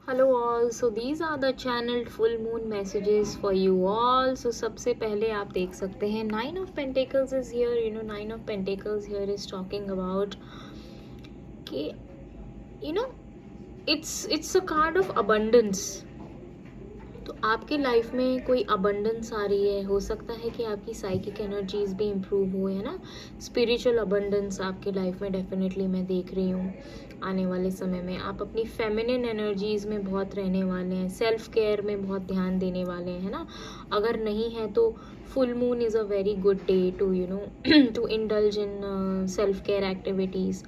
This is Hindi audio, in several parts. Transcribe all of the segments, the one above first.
Hello all, so these are the channeled full moon messages for you all. So सबसे पहले आप देख सकते हैं Nine of Pentacles is here. Nine of Pentacles here is talking about कि it's a card of abundance. तो आपके लाइफ में कोई अबंडेंस आ रही है, हो सकता है कि आपकी साइकिक एनर्जीज भी इम्प्रूव हो, है ना. स्पिरिचुअल अबंडेंस आपके लाइफ में डेफिनेटली मैं देख रही हूँ. आने वाले समय में आप अपनी फेमिनिन एनर्जीज में बहुत रहने वाले हैं, सेल्फ केयर में बहुत ध्यान देने वाले हैं, है ना. अगर नहीं है तो full moon is a very good day to to indulge in self care activities.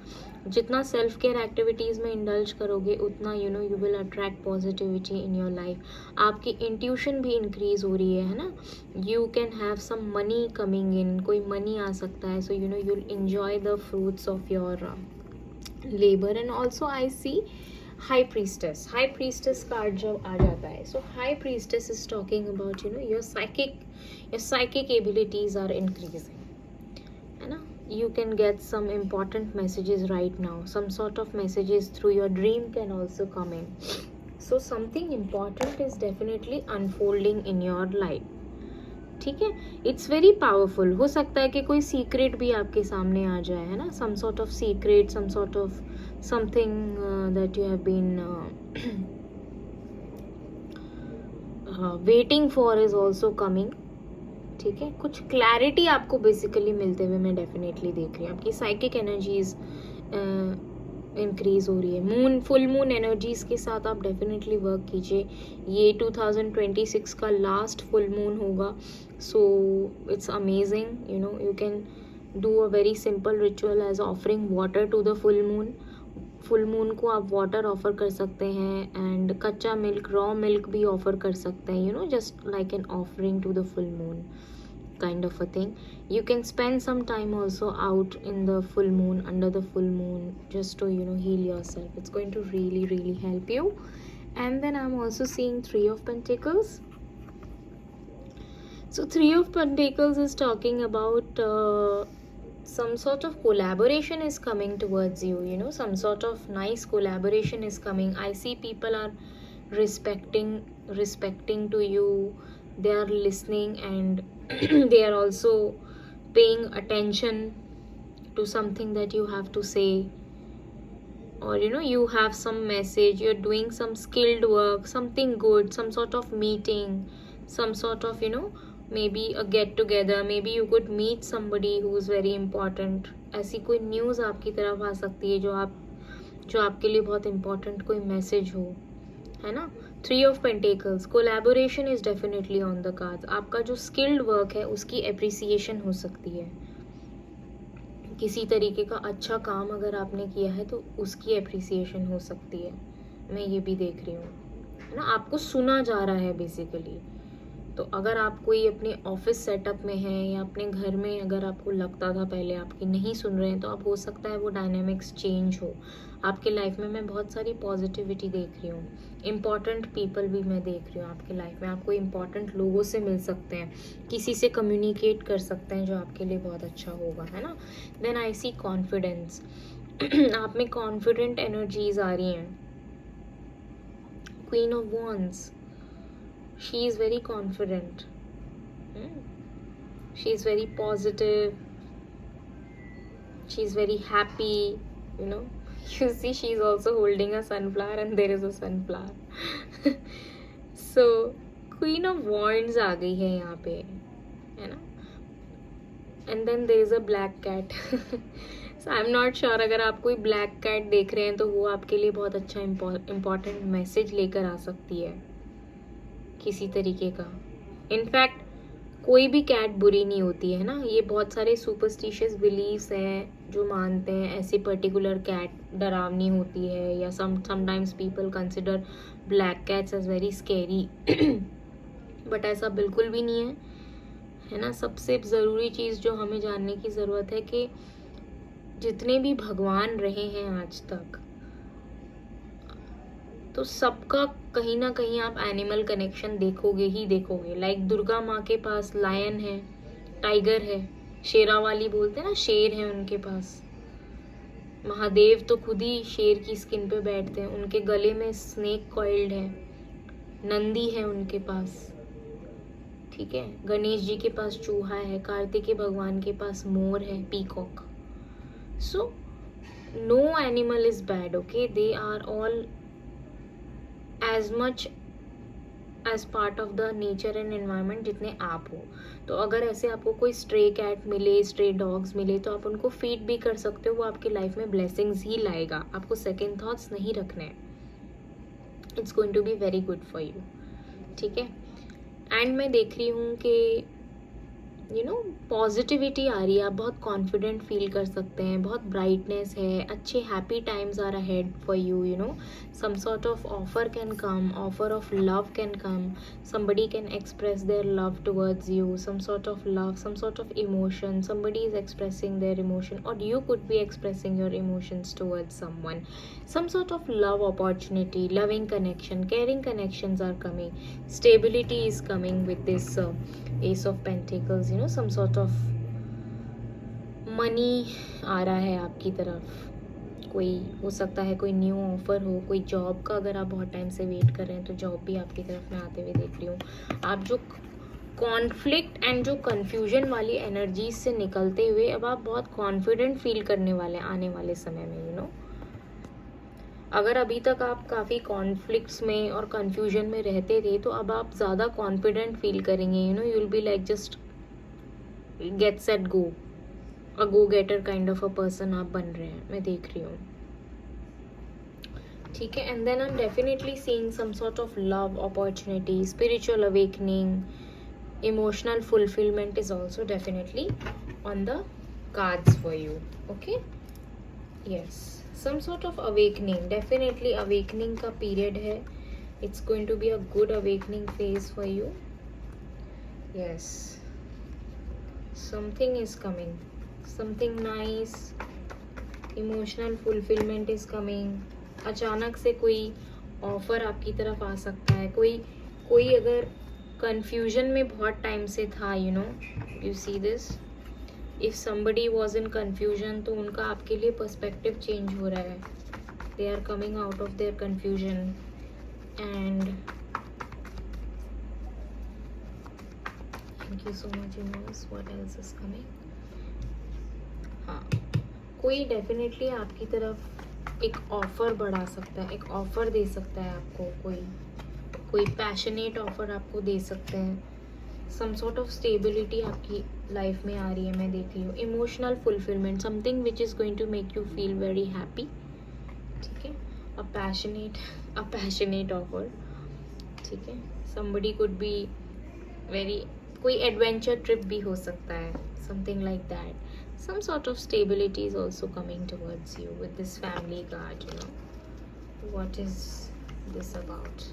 जितना सेल्फ केयर एक्टिविटीज़ में इंडल्ज करोगे उतना you will attract positivity in your life. आपकी इंट्यूशन भी इंक्रीज हो रही है ना. You can have some money coming in, कोई मनी आ सकता है. सो you'll enjoy the fruits of your labor. And also I see high priestess card जब आ जाता है, so high priestess is talking about your psychic abilities are increasing, है ना. You can get some important messages right now. Some sort of messages through your dream can also come in. So something important is definitely unfolding in your life. ठीक है. It's very powerful. हो सकता है कि कोई सीक्रेट भी आपके सामने आ जाए, है ना. Some sort of secret, some sort of something that you have been waiting for is also coming. ठीक है. कुछ क्लैरिटी आपको बेसिकली मिलते हुए मैं डेफिनेटली देख रही हूँ. आपकी साइकिक एनर्जीज इंक्रीज हो रही है. मून, फुल मून एनर्जीज के साथ आप डेफिनेटली वर्क कीजिए. ये 2026 का लास्ट फुल मून होगा. So it's amazing. You can do a very simple ritual as offering water to the full moon. Full moon को आप वाटर ऑफर कर सकते हैं एंड कच्चा मिल्क, रॉ मिल्क भी ऑफर कर सकते हैं, just like an offering to the full moon kind of a thing. You can spend some time also out in the full moon, under the full moon, just to heal yourself. It's going to really help you. And then I'm also seeing Three of Pentacles. So Three of Pentacles is talking about some sort of collaboration is coming towards you. Some sort of nice collaboration is coming. I see people are respecting to you. They are listening and they are also paying attention to something that you have to say, or you have some message, you're doing some skilled work, something good, some sort of meeting, some sort of maybe a get together. Maybe you could meet somebody who is very important. ऐसी कोई न्यूज़ आपकी तरफ आ सकती है जो आपके लिए बहुत इम्पोर्टेंट कोई मैसेज हो, है ना. Three of Pentacles, collaboration is definitely on the cards. आपका जो skilled work है उसकी appreciation हो सकती है. किसी तरीके का अच्छा काम अगर आपने किया है तो उसकी appreciation हो सकती है. मैं ये भी देख रही हूँ, है ना. आपको सुना जा रहा है बेसिकली. तो अगर आप कोई अपने ऑफिस सेटअप में है या अपने घर में अगर आपको लगता था पहले आपकी नहीं सुन रहे हैं, तो अब हो सकता है वो डायनेमिक्स चेंज हो आपके लाइफ में. मैं बहुत सारी पॉजिटिविटी देख रही हूँ. इम्पॉर्टेंट पीपल भी मैं देख रही हूँ आपके लाइफ में. आपको इम्पॉर्टेंट लोगों से मिल सकते हैं, किसी से कम्युनिकेट कर सकते हैं जो आपके लिए बहुत अच्छा होगा, है ना. Then I see confidence. आप में कॉन्फिडेंट एनर्जीज आ रही हैं. Queen of wands, she is very confident. She is very positive. She is very happy. You see, she is also holding a sunflower and there is a sunflower. So Queen of Wands आ गई है यहाँ पे, है ना. And then there is a black cat. So I'm not sure, अगर आप कोई black cat देख रहे हैं तो वो आपके लिए बहुत अच्छा important मैसेज लेकर आ सकती है किसी तरीके का. इनफैक्ट कोई भी कैट बुरी नहीं होती है ना. ये बहुत सारे सुपरस्टिशियस बिलीव्स हैं जो मानते हैं ऐसी पर्टिकुलर कैट डरावनी होती है, या sometimes people consider black cats as very scary. But ऐसा बिल्कुल भी नहीं है ना. सबसे ज़रूरी चीज़ जो हमें जानने की ज़रूरत है कि जितने भी भगवान रहे हैं आज तक, तो सबका कहीं ना कहीं आप एनिमल कनेक्शन देखोगे ही देखोगे. लाइक दुर्गा माँ के पास लायन है, टाइगर है, शेरावाली बोलते हैं ना, शेर है उनके पास. महादेव तो खुद ही शेर की स्किन पे बैठते हैं, उनके गले में स्नेक कॉइल्ड है, नंदी है उनके पास, ठीक है। गणेश जी के पास चूहा है, कार्तिकेय भगवान के पास मोर है, peacock. So no animal is bad, okay, they are all as much as part of the nature and environment जितने आप हो। तो अगर ऐसे आपको कोई स्ट्रे कैट मिले, स्ट्रे डॉग्स मिले, तो आप उनको फीड भी कर सकते हो, वो आपकी लाइफ में ब्लेसिंग्स ही लाएगा, आपको सेकेंड थॉट्स नहीं रखने हैं। It's going to be very good for you, ठीक है। एंड मैं देख रही हूँ कि पॉजिटिविटी आ रही है, आप बहुत कॉन्फिडेंट फील कर सकते हैं, बहुत ब्राइटनेस है, अच्छे happy times are ahead for you, some sort of offer can come, offer of love can come, somebody can express their love towards you, some sort of love, some sort of emotion, somebody is expressing their emotion, or you could be expressing your emotions towards someone, some sort of love opportunity, loving connection, caring connections are coming, stability is coming with this ace of pentacles, some sort of money आ रहा है आपकी तरफ, कोई हो सकता है कोई न्यू ऑफर हो, कोई जॉब का, अगर आप बहुत टाइम से वेट कर रहे हैं तो जॉब भी आपकी तरफ में आते हुए देख रही हूँ। आप जो कॉन्फ्लिक्ट एंड जो कन्फ्यूजन वाली एनर्जीज से निकलते हुए अब आप बहुत कॉन्फिडेंट फील करने वाले हैं आने वाले समय में, अगर अभी तक आप काफ़ी कॉन्फ्लिक्ट्स में और कन्फ्यूजन में रहते थे, तो अब आप ज़्यादा कॉन्फिडेंट फील करेंगे, you will be like just get set go, a go getter kind of a person आप बन रहे हैं, मैं देख रही हूँ, ठीक है। And then I am definitely seeing some sort of love opportunity, spiritual awakening, emotional fulfilment is also definitely on the cards for you, okay, yes, some sort of awakening, definitely awakening का पीरियड है, it's going to be a good awakening phase for you, yes, something is coming, something nice, emotional fulfillment is coming, अचानक से कोई ऑफर आपकी तरफ आ सकता है, कोई अगर कंफ्यूजन में बहुत टाइम से था, you see this, if somebody was in confusion, तो उनका आपके लिए पर्सपेक्टिव चेंज हो रहा है, they are coming out of their confusion, and thank you so much universe, what else is coming, हाँ, कोई डेफिनेटली आपकी तरफ एक ऑफर बढ़ा सकता है, एक ऑफर दे सकता है आपको, कोई पैशनेट ऑफर आपको दे सकते हैं, सम सॉर्ट ऑफ स्टेबिलिटी आपकी लाइफ में आ रही है, मैं देख रही हूँ, emotional fulfilment, something which is going to make you feel very happy, ठीक है, अ पैशनेट ऑफर, ठीक है, समबडी कुड बी वेरी, कोई एडवेंचर ट्रिप भी हो सकता है, something like that, some sort of stability is also coming towards you with this family card, what is this about,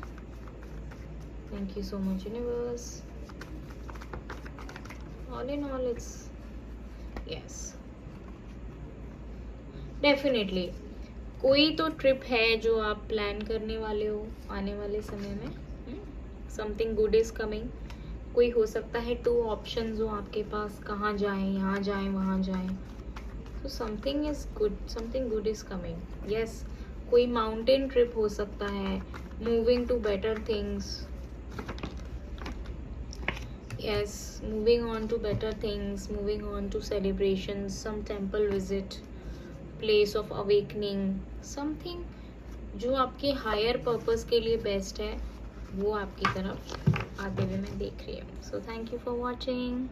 thank you so much universe, all in all it's yes, definitely कोई तो ट्रिप है जो आप प्लान करने वाले हो आने वाले समय में, समथिंग गुड इज कमिंग, कोई हो सकता है 2 ऑप्शंस हो आपके पास, कहाँ जाएं, यहाँ जाएं, वहाँ जाएं, तो something is good, something good is coming, yes, कोई माउंटेन ट्रिप हो सकता है, moving to better things, yes, moving on to better things, moving on to celebrations, some temple visit, place of awakening, something जो आपके हायर पर्पस के लिए बेस्ट है, वो आपकी तरफ आते हुए मैं देख रही हूँ। So thank you for watching.